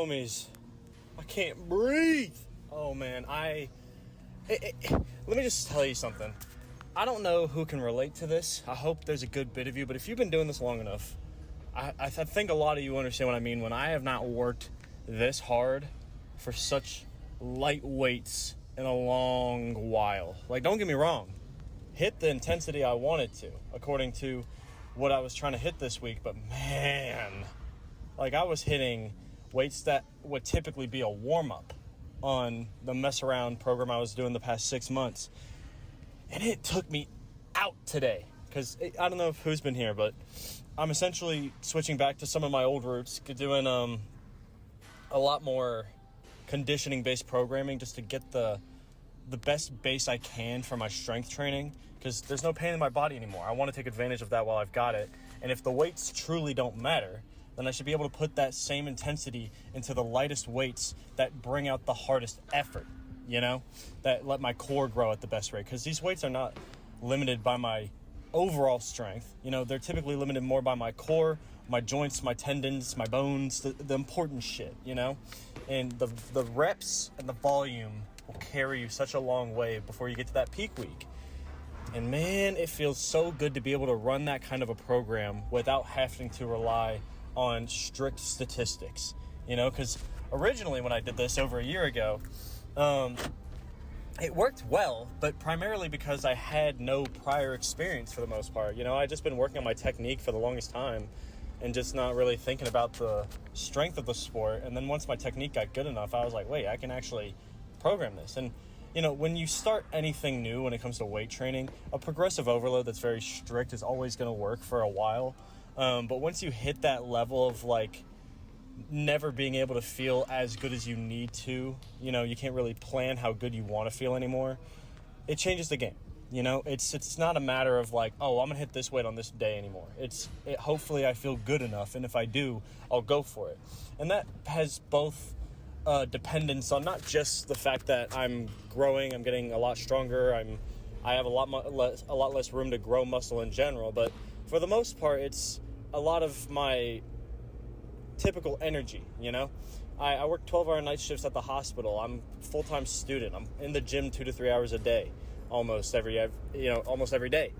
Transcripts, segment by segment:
homies. I can't breathe. Oh, man. Let me just tell you something. I don't know who can relate to this. I hope there's a good bit of you. But if you've been doing this long enough, I think a lot of you understand what I mean when I have not worked this hard for such light weights in a long while. Like, don't get me wrong. Hit the intensity I wanted to, according to what I was trying to hit this week. But, man, like, I was hitting weights that would typically be a warm-up on the mess-around program I was doing the past 6 months. And it took me out today. Because I don't know who's been here, but I'm essentially switching back to some of my old roots, doing a lot more conditioning-based programming just to get the best base I can for my strength training, because there's no pain in my body anymore. I want to take advantage of that while I've got it. And if the weights truly don't matter, then I should be able to put that same intensity into the lightest weights that bring out the hardest effort, that let my core grow at the best rate. Because these weights are not limited by my overall strength. They're typically limited more by my core, my joints, my tendons, my bones, the important shit, And the reps and the volume will carry you such a long way before you get to that peak week. And man, it feels so good to be able to run that kind of a program without having to rely on strict statistics, because originally when I did this over a year ago, it worked well, but primarily because I had no prior experience for the most part. I'd just been working on my technique for the longest time and just not really thinking about the strength of the sport. And then once my technique got good enough, I was like, wait, I can actually program this. And when you start anything new when it comes to weight training, a progressive overload that's very strict is always going to work for a while. But once you hit that level of like never being able to feel as good as you need to, you can't really plan how good you want to feel anymore. It changes the game. It's not a matter of like, oh, I'm gonna hit this weight on this day anymore. Hopefully I feel good enough, and if I do, I'll go for it. And that has both dependence on not just the fact that I'm growing, I'm getting a lot stronger, I have a lot less room to grow muscle in general, but for the most part, it's a lot of my typical energy, I work 12-hour night shifts at the hospital. I'm a full-time student. I'm in the gym 2 to 3 hours a day, almost every day.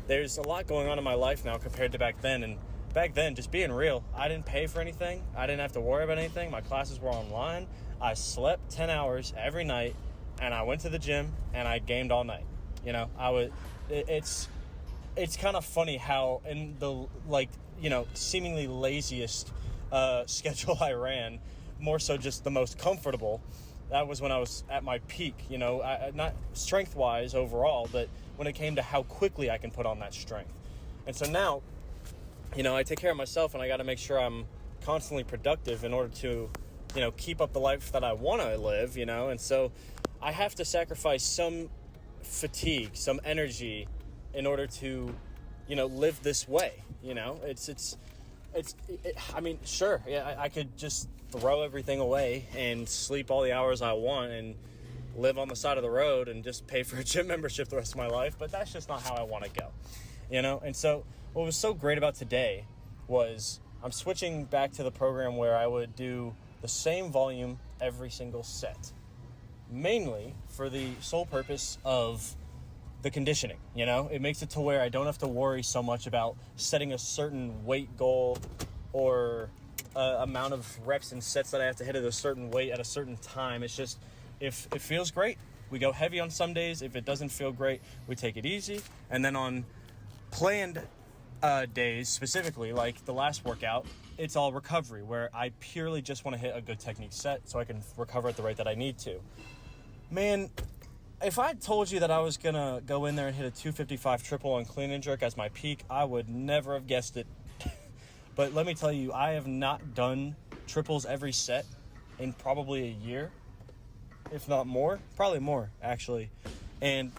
There's a lot going on in my life now compared to back then, and back then, just being real, I didn't pay for anything. I didn't have to worry about anything. My classes were online. I slept 10 hours every night, and I went to the gym, and I gamed all night. It's kind of funny how in the, seemingly laziest schedule I ran, more so just the most comfortable, that was when I was at my peak, not strength-wise overall, but when it came to how quickly I can put on that strength. And so now, I take care of myself, and I got to make sure I'm constantly productive in order to, keep up the life that I want to live, and so I have to sacrifice some fatigue, some energy in order to, live this way, Sure, yeah, I could just throw everything away and sleep all the hours I want and live on the side of the road and just pay for a gym membership the rest of my life, but that's just not how I want to go, And so what was so great about today was I'm switching back to the program where I would do the same volume every single set, mainly for the sole purpose of the conditioning. It makes it to where I don't have to worry so much about setting a certain weight goal or amount of reps and sets that I have to hit at a certain weight at a certain time. It's just, if it feels great, we go heavy on some days. If it doesn't feel great, we take it easy. And then on planned days, specifically like the last workout, it's all recovery, where I purely just want to hit a good technique set so I can recover at the rate that I need to. Man, if I told you that I was going to go in there and hit a 255 triple on clean and jerk as my peak, I would never have guessed it. But let me tell you, I have not done triples every set in probably a year, if not more. Probably more, actually. And,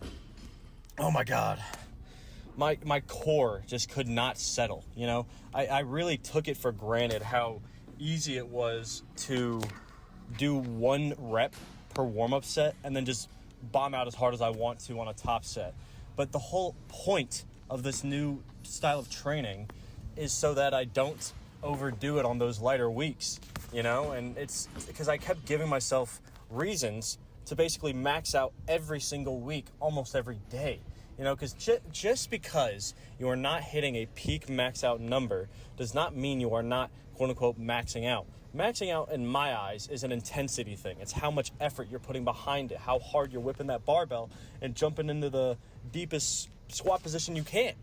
oh my God, my core just could not settle, I really took it for granted how easy it was to do one rep per warm-up set and then just bomb out as hard as I want to on a top set. But the whole point of this new style of training is so that I don't overdo it on those lighter weeks. you know, and it's because I kept giving myself reasons to basically max out every single week, almost every day, you know, because just because you are not hitting a peak max out number does not mean you are not, quote unquote, maxing out. Maxing out, in my eyes, is an intensity thing. It's how much effort you're putting behind it, how hard you're whipping that barbell and jumping into the deepest squat position you can,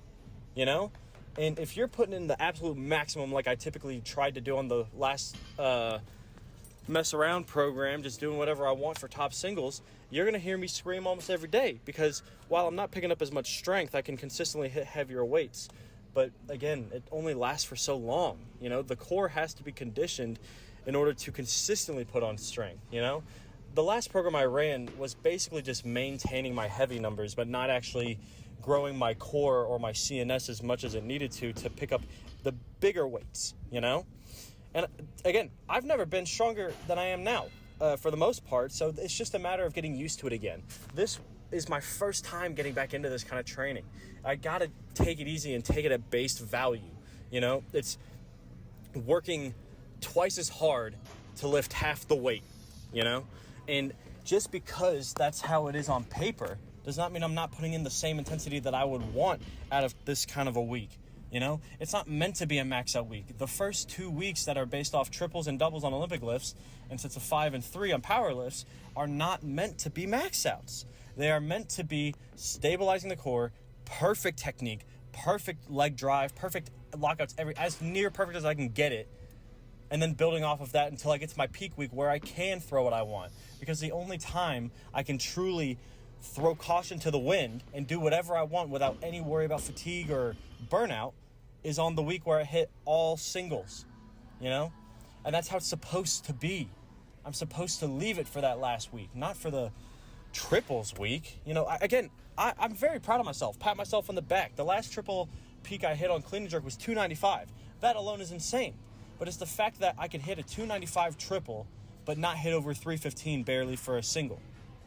you know? And if you're putting in the absolute maximum, like I typically tried to do on the last mess around program, just doing whatever I want for top singles, you're going to hear me scream almost every day, because while I'm not picking up as much strength, I can consistently hit heavier weights. But again, it only lasts for so long. You know, the core has to be conditioned in order to consistently put on strength, you know? The last program I ran was basically just maintaining my heavy numbers, but not actually growing my core or my CNS as much as it needed to pick up the bigger weights, you know? And again, I've never been stronger than I am now, for the most part, so it's just a matter of getting used to it again. This is my first time getting back into this kind of training. I gotta take it easy and take it at base value, you know? It's working twice as hard to lift half the weight, you know? And just because that's how it is on paper does not mean I'm not putting in the same intensity that I would want out of this kind of a week. You know, it's not meant to be a max out week. The first 2 weeks that are based off triples and doubles on Olympic lifts and sets of 5 and 3 on power lifts are not meant to be max outs. They are meant to be stabilizing the core, perfect technique, perfect leg drive, perfect lockouts, as near perfect as I can get it, and then building off of that until I get to my peak week where I can throw what I want. Because the only time I can truly throw caution to the wind and do whatever I want without any worry about fatigue or burnout is on the week where I hit all singles, you know? And that's how it's supposed to be. I'm supposed to leave it for that last week, not for the triples week. You know, I'm very proud of myself. Pat myself on the back. The last triple peak I hit on clean and jerk was 295. That alone is insane. But it's the fact that I can hit a 295 triple but not hit over 315 barely for a single,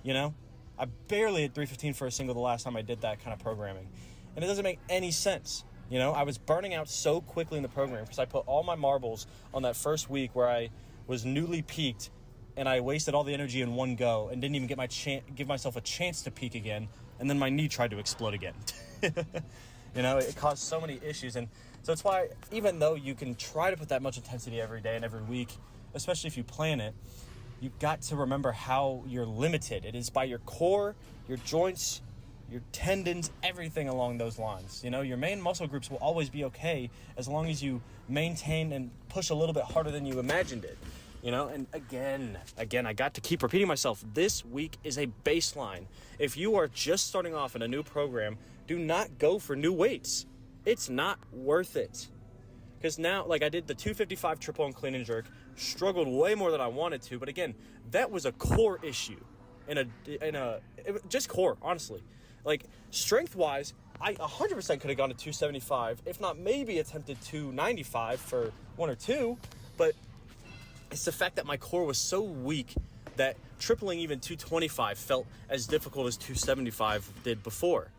you know? I barely hit 315 for a single the last time I did that kind of programming. And it doesn't make any sense. You know, I was burning out so quickly in the program because I put all my marbles on that first week where I was newly peaked and I wasted all the energy in one go and didn't even give myself a chance to peak again. And then my knee tried to explode again. You know, it caused so many issues. And so it's why, even though you can try to put that much intensity every day and every week, especially if you plan it, you've got to remember how you're limited. It is by your core, your joints, your tendons, everything along those lines. You know, your main muscle groups will always be okay as long as you maintain and push a little bit harder than you imagined it. You know, and again, I got to keep repeating myself. This week is a baseline. If you are just starting off in a new program, do not go for new weights. It's not worth it. Because now, like I did the 255 triple and clean and jerk, struggled way more than I wanted to. But again, that was a core issue, just core, honestly. Like strength-wise, I 100% could have gone to 275, if not maybe attempted 295 for one or two. But it's the fact that my core was so weak that tripling even 225 felt as difficult as 275 did before.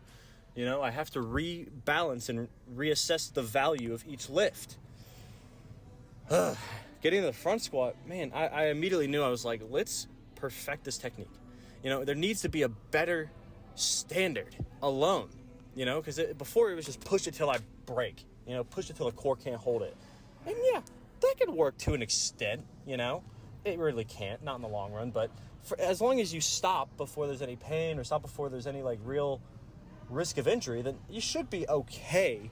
You know, I have to rebalance and reassess the value of each lift. Getting to the front squat, man, I immediately knew. I was like, let's perfect this technique. You know, there needs to be a better standard alone, you know, because before it was just push it till I break, you know, push it till the core can't hold it. And yeah, that could work to an extent, you know. It really can't, not in the long run, but as long as you stop before there's any pain or stop before there's any like real risk of injury, then you should be okay.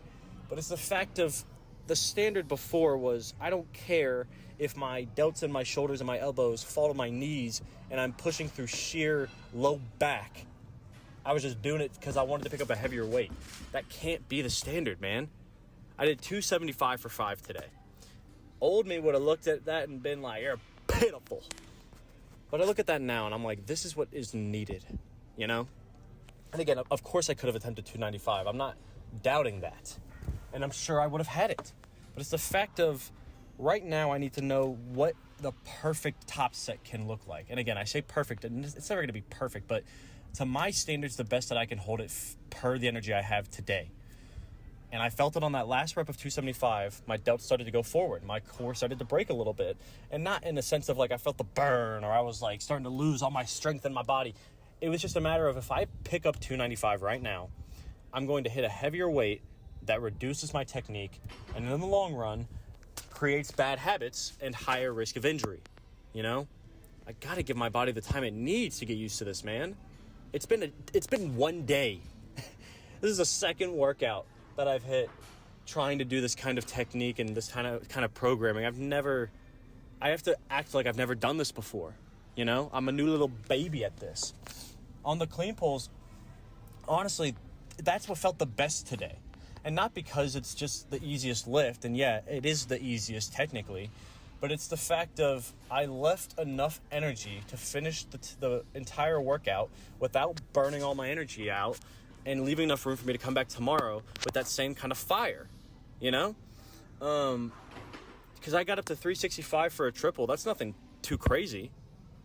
But it's the fact of the standard before was, I don't care if my delts and my shoulders and my elbows fall to my knees and I'm pushing through sheer low back. I was just doing it because I wanted to pick up a heavier weight. That can't be the standard, man. I did 275 for 5 today. Old me would have looked at that and been like, you're pitiful. But I look at that now and I'm like, this is what is needed, you know? And again, of course I could have attempted 295. I'm not doubting that. And I'm sure I would have had it. But it's the fact of right now I need to know what the perfect top set can look like. And again, I say perfect, and it's never going to be perfect, but to my standards, the best that I can hold it per the energy I have today. And I felt it on that last rep of 275. My delts started to go forward. My core started to break a little bit. And not in the sense of like I felt the burn or I was like starting to lose all my strength in my body. It was just a matter of if I pick up 295 right now, I'm going to hit a heavier weight that reduces my technique and in the long run creates bad habits and higher risk of injury. You know? I got to give my body the time it needs to get used to this, man. It's been one day. This is the second workout that I've hit trying to do this kind of technique and this kind of programming. I have to act like I've never done this before. You know, I'm a new little baby at this. On the clean pulls, honestly, that's what felt the best today. And not because it's just the easiest lift, and yeah, it is the easiest technically, but it's the fact of I left enough energy to finish the entire workout without burning all my energy out and leaving enough room for me to come back tomorrow with that same kind of fire, you know? Because I got up to 365 for a triple. That's nothing too crazy,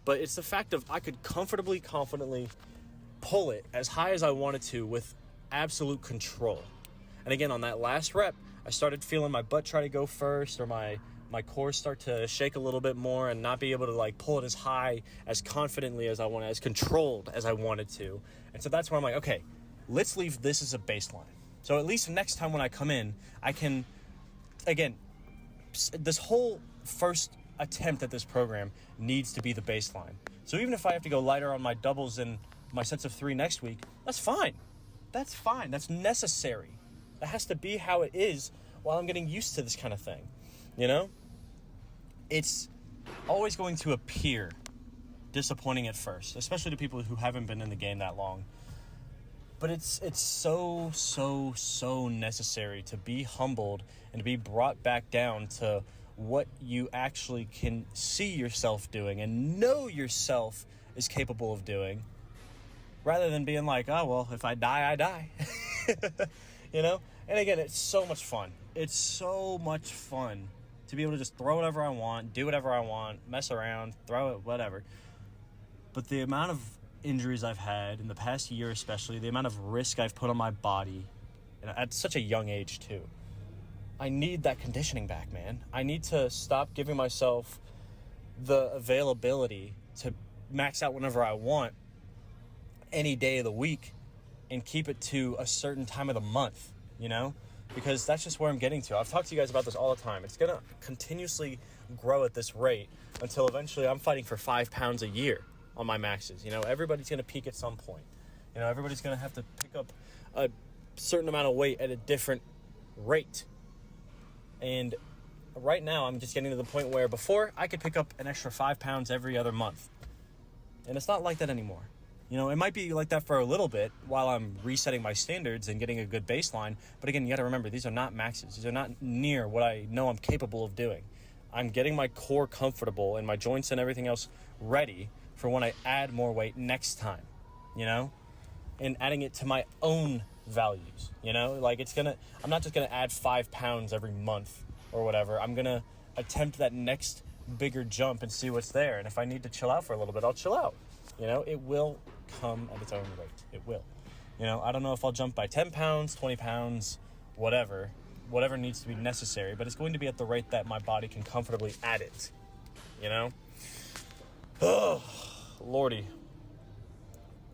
but it's the fact of I could comfortably, confidently pull it as high as I wanted to with absolute control. And again, on that last rep, I started feeling my butt try to go first or my core start to shake a little bit more and not be able to like pull it as high, as confidently as I wanted, as controlled as I wanted to. And so that's where I'm like, okay, let's leave this as a baseline. So at least next time when I come in, I can, again, this whole first attempt at this program needs to be the baseline. So even if I have to go lighter on my doubles and my sets of 3 next week, that's fine. That's fine. That's necessary. That has to be how it is while I'm getting used to this kind of thing. You know? It's always going to appear disappointing at first, especially to people who haven't been in the game that long. But it's so necessary to be humbled and to be brought back down to what you actually can see yourself doing and know yourself is capable of doing, rather than being like, oh, well, if I die, I die. You know? And again, it's so much fun. It's so much fun to be able to just throw whatever I want, do whatever I want, mess around, throw it, whatever. But the amount of injuries I've had in the past year, especially the amount of risk I've put on my body, and at such a young age too, I need that conditioning back, man. I need to stop giving myself the availability to max out whenever I want any day of the week and keep it to a certain time of the month, you know, because that's just where I'm getting to. I've talked to you guys about this all the time. It's going to continuously grow at this rate until eventually I'm fighting for 5 pounds a year on my maxes. You know, everybody's going to peak at some point. You know, everybody's going to have to pick up a certain amount of weight at a different rate. And right now I'm just getting to the point where before I could pick up an extra 5 pounds every other month. And it's not like that anymore. You know, it might be like that for a little bit while I'm resetting my standards and getting a good baseline. But again, you got to remember, these are not maxes. These are not near what I know I'm capable of doing. I'm getting my core comfortable and my joints and everything else ready for when I add more weight next time, you know, and adding it to my own values, you know, like I'm not just going to add 5 pounds every month or whatever. I'm going to attempt that next bigger jump and see what's there. And if I need to chill out for a little bit, I'll chill out. You know, it will come at its own rate. It will. You know, I don't know if I'll jump by 10 pounds, 20 pounds, whatever needs to be necessary, but it's going to be at the rate that my body can comfortably add it, you know? Oh, Lordy.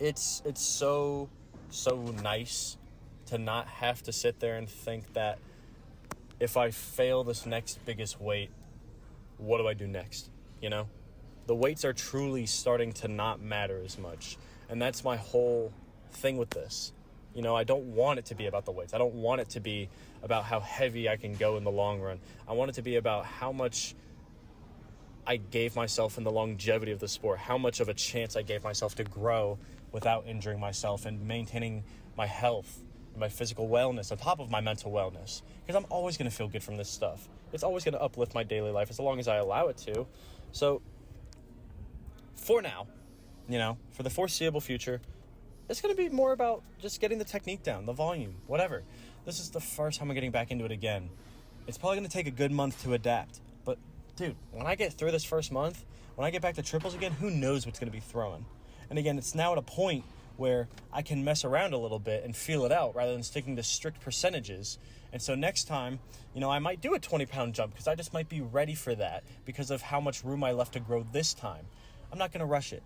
It's so nice to not have to sit there and think that if I fail this next biggest weight, what do I do next, you know? The weights are truly starting to not matter as much. And that's my whole thing with this. You know, I don't want it to be about the weights. I don't want it to be about how heavy I can go in the long run. I want it to be about how much I gave myself in the longevity of the sport, how much of a chance I gave myself to grow without injuring myself and maintaining my health and my physical wellness on top of my mental wellness. Because I'm always going to feel good from this stuff. It's always going to uplift my daily life as long as I allow it to. So for now, you know, for the foreseeable future, it's going to be more about just getting the technique down, the volume, whatever. This is the first time I'm getting back into it again. It's probably going to take a good month to adapt. But, dude, when I get through this first month, when I get back to triples again, who knows what's going to be thrown. And again, it's now at a point where I can mess around a little bit and feel it out rather than sticking to strict percentages. And so next time, I might do a 20-pound jump because I just might be ready for that because of how much room I left to grow this time. I'm not going to rush it,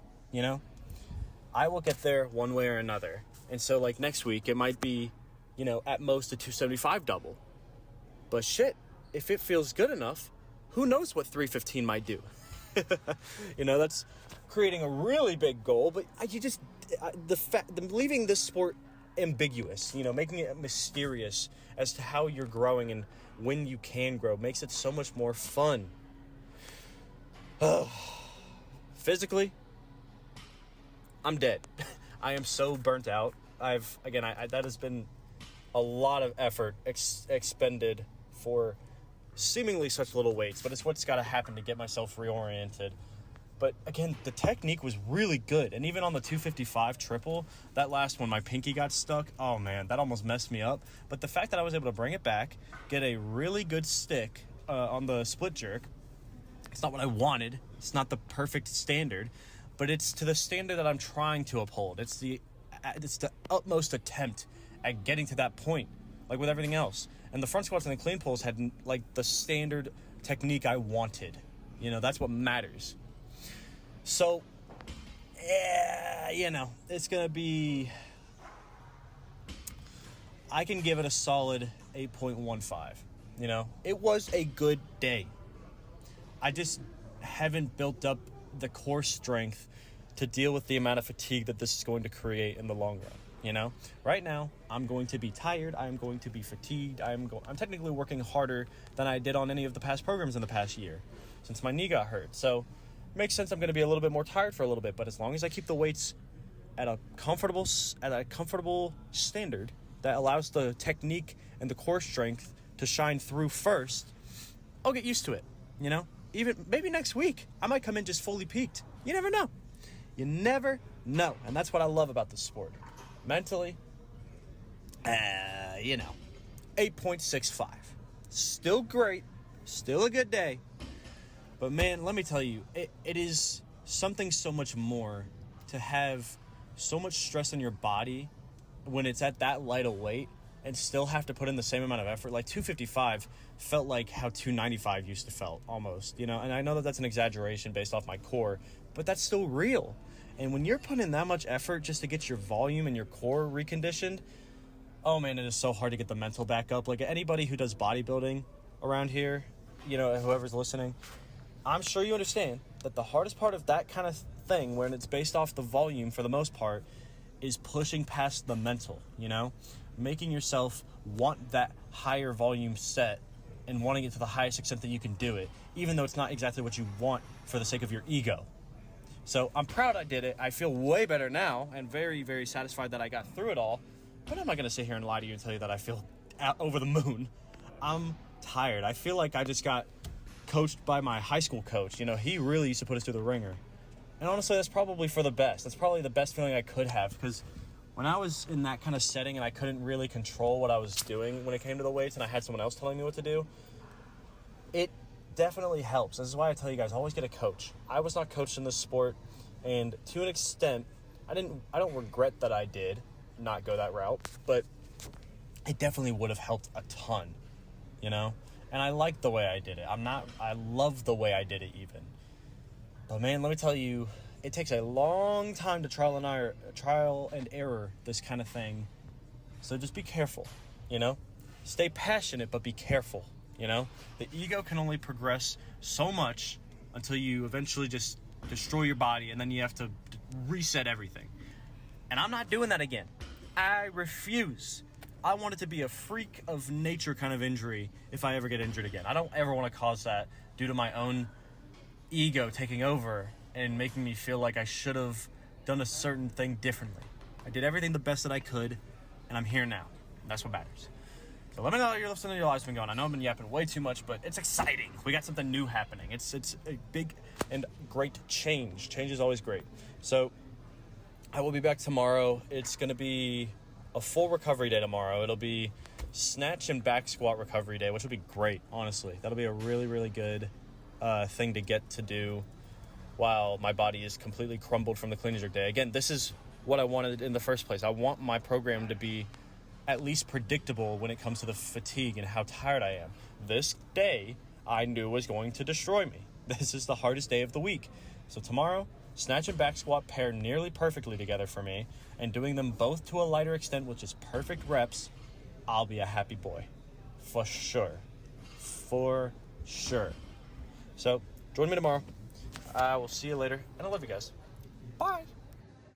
I will get there one way or another. And so like next week, it might be, at most a 275 double. But shit, if it feels good enough, who knows what 315 might do? That's creating a really big goal, but leaving this sport ambiguous, making it mysterious as to how you're growing and when you can grow makes it so much more fun. Physically, I'm dead. I am so burnt out. That has been a lot of effort expended for seemingly such little weights, but it's what's got to happen to get myself reoriented. But again, the technique was really good. And even on the 255 triple, that last one, my pinky got stuck. Oh man, that almost messed me up. But the fact that I was able to bring it back, get a really good stick on the split jerk, it's not what I wanted. It's not the perfect standard, but it's to the standard that I'm trying to uphold. It's the utmost attempt at getting to that point, like with everything else. And the front squats and the clean pulls had like the standard technique I wanted. That's what matters. So, it's going to be, I can give it a solid 8.15. It was a good day. I just haven't built up the core strength to deal with the amount of fatigue that this is going to create in the long run. Right now, I'm going to be tired. I'm going to be fatigued. I'm technically working harder than I did on any of the past programs in the past year since my knee got hurt. So it makes sense I'm going to be a little bit more tired for a little bit. But as long as I keep the weights at a comfortable standard that allows the technique and the core strength to shine through first, I'll get used to it. Even maybe next week, I might come in just fully peaked. You never know. And that's what I love about this sport. Mentally, 8.65. Still great. Still a good day. But man, let me tell you, it is something so much more to have so much stress on your body when it's at that light a weight and still have to put in the same amount of effort. Like 255 felt like how 295 used to felt almost, and I know that that's an exaggeration based off my core, but that's still real. And when you're putting in that much effort just to get your volume and your core reconditioned, oh man, it is so hard to get the mental back up. Like anybody who does bodybuilding around here, whoever's listening, I'm sure you understand that the hardest part of that kind of thing, when it's based off the volume for the most part, is pushing past the mental, making yourself want that higher volume set and wanting it to the highest extent that you can do it, even though it's not exactly what you want for the sake of your ego. So I'm proud I did it. I feel way better now and very, very satisfied that I got through it all. But I'm not going to sit here and lie to you and tell you that I feel over the moon. I'm tired. I feel like I just got coached by my high school coach. He really used to put us through the ringer. And honestly, that's probably for the best. That's probably the best feeling I could have, because when I was in that kind of setting and I couldn't really control what I was doing when it came to the weights and I had someone else telling me what to do, it definitely helps. This is why I tell you guys, always get a coach. I was not coached in this sport, and to an extent, I don't regret that I did not go that route, but it definitely would have helped a ton, and I liked the way I did it. I love the way I did it even. But man, let me tell you, it takes a long time to trial and error this kind of thing. So just be careful, Stay passionate, but be careful. The ego can only progress so much until you eventually just destroy your body, and then you have to reset everything. And I'm not doing that again. I refuse. I want it to be a freak of nature kind of injury if I ever get injured again. I don't ever want to cause that due to my own ego taking over and making me feel like I should have done a certain thing differently. I did everything the best that I could, and I'm here now. And that's what matters. So let me know how you're listening to your lives been going. I know I've been yapping way too much, but it's exciting. We got something new happening. It's a big and great change. Change is always great. So I will be back tomorrow. It's going to be a full recovery day tomorrow. It'll be snatch and back squat recovery day, which will be great, honestly. That'll be a really, really good thing to get to do while my body is completely crumbled from the CleanJake day. Again, this is what I wanted in the first place. I want my program to be at least predictable when it comes to the fatigue and how tired I am. This day, I knew was going to destroy me. This is the hardest day of the week. So tomorrow, snatch and back squat pair nearly perfectly together for me, and doing them both to a lighter extent, which is perfect reps, I'll be a happy boy. For sure. For sure. So, join me tomorrow. I will see you later, and I love you guys. Bye.